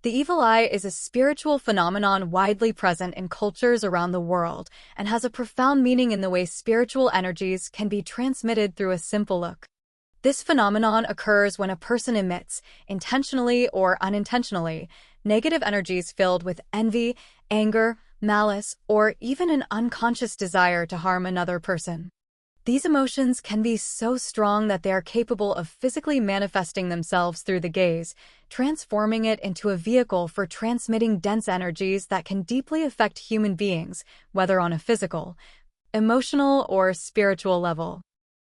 The evil eye is a spiritual phenomenon widely present in cultures around the world and has a profound meaning in the way spiritual energies can be transmitted through a simple look. This phenomenon occurs when a person emits, intentionally or unintentionally, negative energies filled with envy, anger, malice, or even an unconscious desire to harm another person. These emotions can be so strong that they are capable of physically manifesting themselves through the gaze, transforming it into a vehicle for transmitting dense energies that can deeply affect human beings, whether on a physical, emotional, or spiritual level.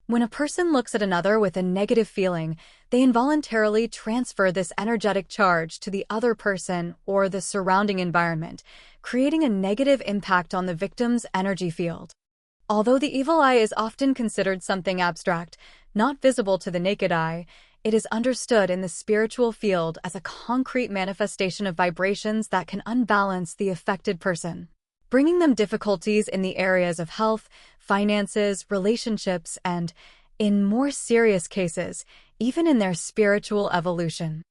When a person looks at another with a negative feeling, they involuntarily transfer this energetic charge to the other person or the surrounding environment, creating a negative impact on the victim's energy field. Although the evil eye is often considered something abstract, not visible to the naked eye, it is understood in the spiritual field as a concrete manifestation of vibrations that can unbalance the affected person, bringing them difficulties in the areas of health, finances, relationships, and, in more serious cases, even in their spiritual evolution.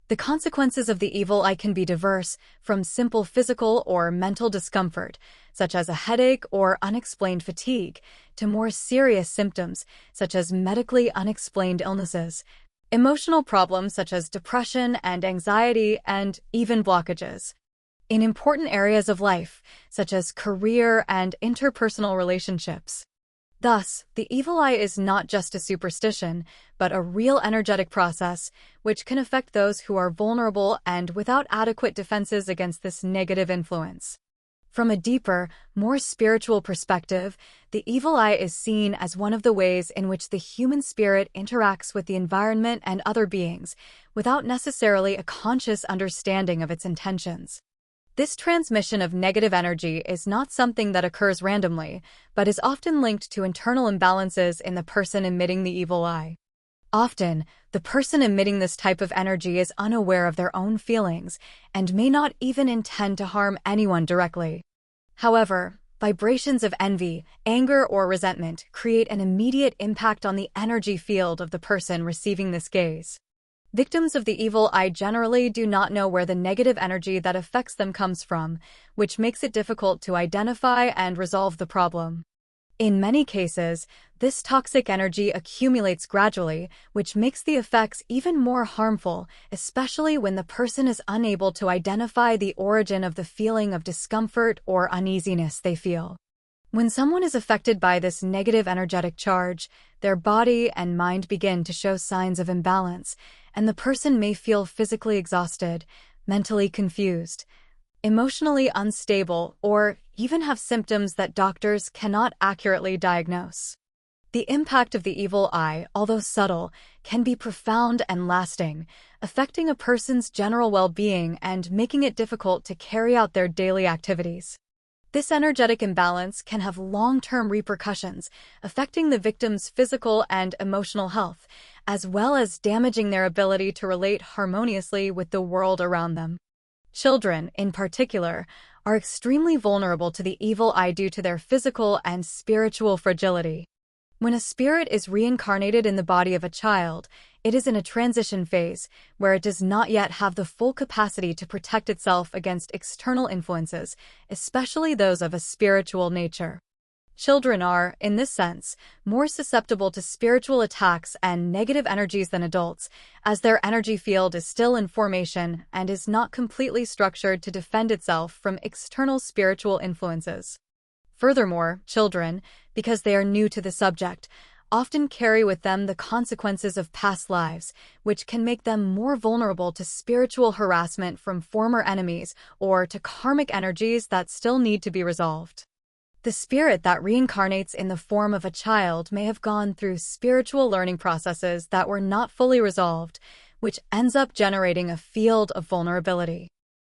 The consequences of the evil eye can be diverse, from simple physical or mental discomfort, such as a headache or unexplained fatigue, to more serious symptoms, such as medically unexplained illnesses, emotional problems such as depression and anxiety, and even blockages in important areas of life, such as career and interpersonal relationships. Thus, the evil eye is not just a superstition, but a real energetic process, which can affect those who are vulnerable and without adequate defenses against this negative influence. From a deeper, more spiritual perspective, the evil eye is seen as one of the ways in which the human spirit interacts with the environment and other beings, without necessarily a conscious understanding of its intentions. This transmission of negative energy is not something that occurs randomly, but is often linked to internal imbalances in the person emitting the evil eye. Often, the person emitting this type of energy is unaware of their own feelings and may not even intend to harm anyone directly. However, vibrations of envy, anger, or resentment create an immediate impact on the energy field of the person receiving this gaze. Victims of the evil eye generally do not know where the negative energy that affects them comes from, which makes it difficult to identify and resolve the problem. In many cases, this toxic energy accumulates gradually, which makes the effects even more harmful, especially when the person is unable to identify the origin of the feeling of discomfort or uneasiness they feel. When someone is affected by this negative energetic charge, their body and mind begin to show signs of imbalance, and the person may feel physically exhausted, mentally confused, emotionally unstable, or even have symptoms that doctors cannot accurately diagnose. The impact of the evil eye, although subtle, can be profound and lasting, affecting a person's general well-being and making it difficult to carry out their daily activities. This energetic imbalance can have long-term repercussions, affecting the victim's physical and emotional health, as well as damaging their ability to relate harmoniously with the world around them. Children, in particular, are extremely vulnerable to the evil eye due to their physical and spiritual fragility. When a spirit is reincarnated in the body of a child, it is in a transition phase, where it does not yet have the full capacity to protect itself against external influences, especially those of a spiritual nature. Children are, in this sense, more susceptible to spiritual attacks and negative energies than adults, as their energy field is still in formation and is not completely structured to defend itself from external spiritual influences. Furthermore, children, because they are new to the subject, often carry with them the consequences of past lives, which can make them more vulnerable to spiritual harassment from former enemies or to karmic energies that still need to be resolved. The spirit that reincarnates in the form of a child may have gone through spiritual learning processes that were not fully resolved, which ends up generating a field of vulnerability.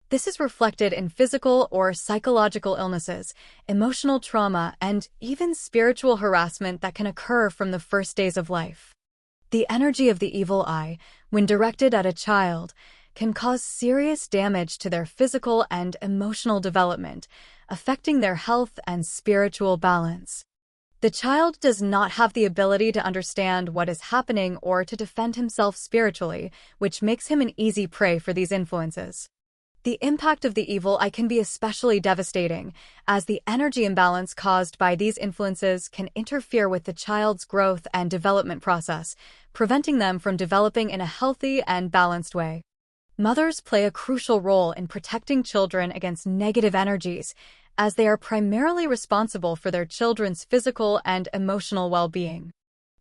This is reflected in physical or psychological illnesses, emotional trauma, and even spiritual harassment that can occur from the first days of life. The energy of the evil eye, when directed at a child, can cause serious damage to their physical and emotional development, affecting their health and spiritual balance. The child does not have the ability to understand what is happening or to defend himself spiritually, which makes him an easy prey for these influences. The impact of the evil eye can be especially devastating, as the energy imbalance caused by these influences can interfere with the child's growth and development process, preventing them from developing in a healthy and balanced way. Mothers play a crucial role in protecting children against negative energies, as they are primarily responsible for their children's physical and emotional well-being.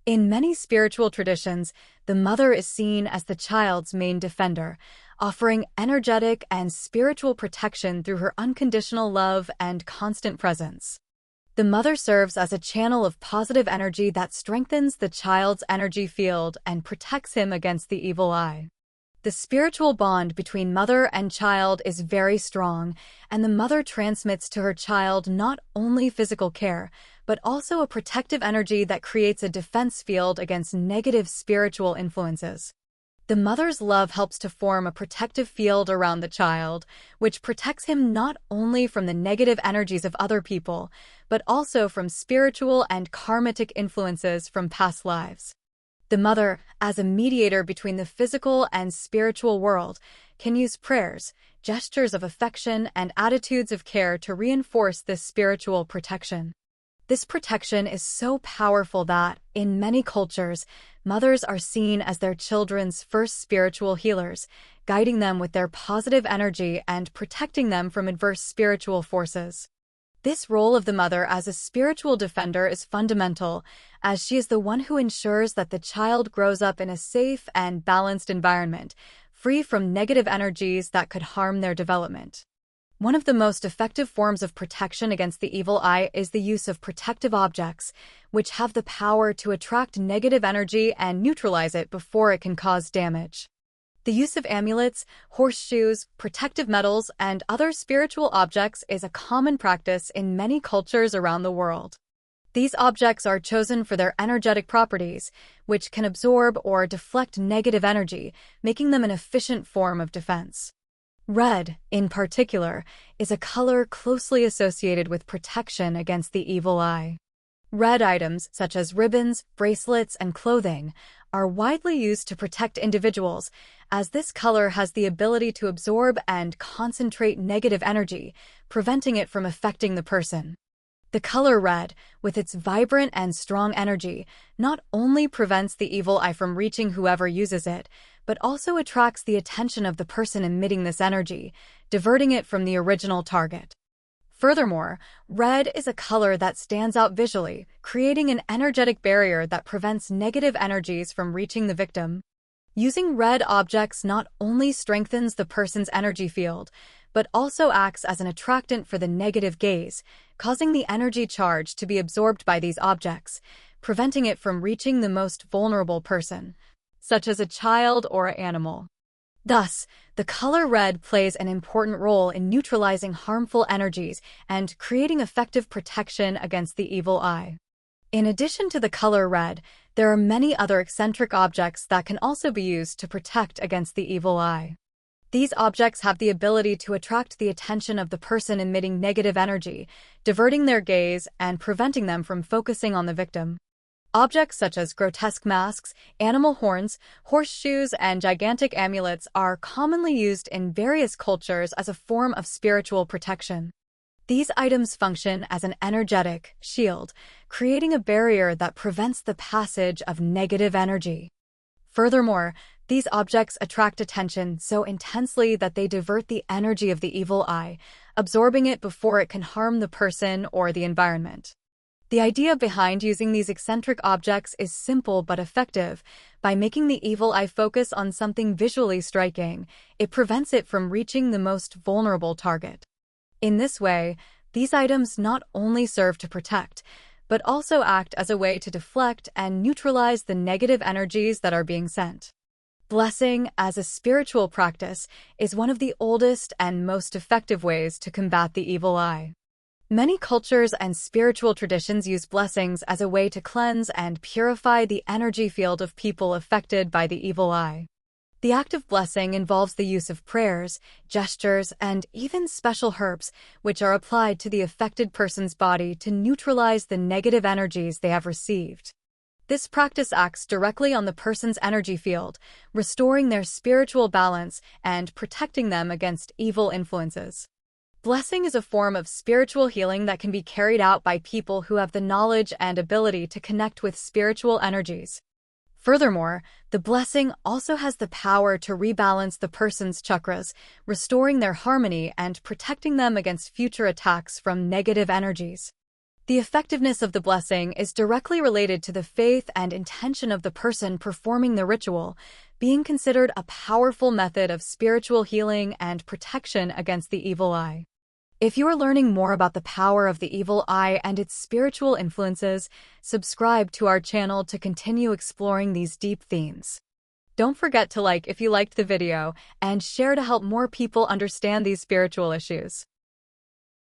In many spiritual traditions, the mother is seen as the child's main defender, offering energetic and spiritual protection through her unconditional love and constant presence. The mother serves as a channel of positive energy that strengthens the child's energy field and protects him against the evil eye. The spiritual bond between mother and child is very strong, and the mother transmits to her child not only physical care, but also a protective energy that creates a defense field against negative spiritual influences. The mother's love helps to form a protective field around the child, which protects him not only from the negative energies of other people, but also from spiritual and karmic influences from past lives. The mother, as a mediator between the physical and spiritual world, can use prayers, gestures of affection, and attitudes of care to reinforce this spiritual protection. This protection is so powerful that, in many cultures, mothers are seen as their children's first spiritual healers, guiding them with their positive energy and protecting them from adverse spiritual forces. This role of the mother as a spiritual defender is fundamental, as she is the one who ensures that the child grows up in a safe and balanced environment, free from negative energies that could harm their development. One of the most effective forms of protection against the evil eye is the use of protective objects, which have the power to attract negative energy and neutralize it before it can cause damage. The use of amulets, horseshoes, protective metals, and other spiritual objects is a common practice in many cultures around the world. These objects are chosen for their energetic properties, which can absorb or deflect negative energy, making them an efficient form of defense. Red, in particular, is a color closely associated with protection against the evil eye. Red items, such as ribbons, bracelets, and clothing, are widely used to protect individuals, as this color has the ability to absorb and concentrate negative energy, preventing it from affecting the person. The color red, with its vibrant and strong energy, not only prevents the evil eye from reaching whoever uses it, but also attracts the attention of the person emitting this energy, diverting it from the original target. Furthermore, red is a color that stands out visually, creating an energetic barrier that prevents negative energies from reaching the victim. Using red objects not only strengthens the person's energy field, but also acts as an attractant for the negative gaze, causing the energy charge to be absorbed by these objects, preventing it from reaching the most vulnerable person, such as a child or animal. Thus, the color red plays an important role in neutralizing harmful energies and creating effective protection against the evil eye. In addition to the color red, there are many other eccentric objects that can also be used to protect against the evil eye. These objects have the ability to attract the attention of the person emitting negative energy, diverting their gaze and preventing them from focusing on the victim. Objects such as grotesque masks, animal horns, horseshoes, and gigantic amulets are commonly used in various cultures as a form of spiritual protection. These items function as an energetic shield, creating a barrier that prevents the passage of negative energy. Furthermore, these objects attract attention so intensely that they divert the energy of the evil eye, absorbing it before it can harm the person or the environment. The idea behind using these eccentric objects is simple but effective. By making the evil eye focus on something visually striking, it prevents it from reaching the most vulnerable target. In this way, these items not only serve to protect, but also act as a way to deflect and neutralize the negative energies that are being sent. Blessing, as a spiritual practice, is one of the oldest and most effective ways to combat the evil eye. Many cultures and spiritual traditions use blessings as a way to cleanse and purify the energy field of people affected by the evil eye. The act of blessing involves the use of prayers, gestures, and even special herbs, which are applied to the affected person's body to neutralize the negative energies they have received. This practice acts directly on the person's energy field, restoring their spiritual balance and protecting them against evil influences. Blessing is a form of spiritual healing that can be carried out by people who have the knowledge and ability to connect with spiritual energies. Furthermore, the blessing also has the power to rebalance the person's chakras, restoring their harmony and protecting them against future attacks from negative energies. The effectiveness of the blessing is directly related to the faith and intention of the person performing the ritual, being considered a powerful method of spiritual healing and protection against the evil eye. If you are learning more about the power of the evil eye and its spiritual influences, subscribe to our channel to continue exploring these deep themes. Don't forget to like if you liked the video and share to help more people understand these spiritual issues.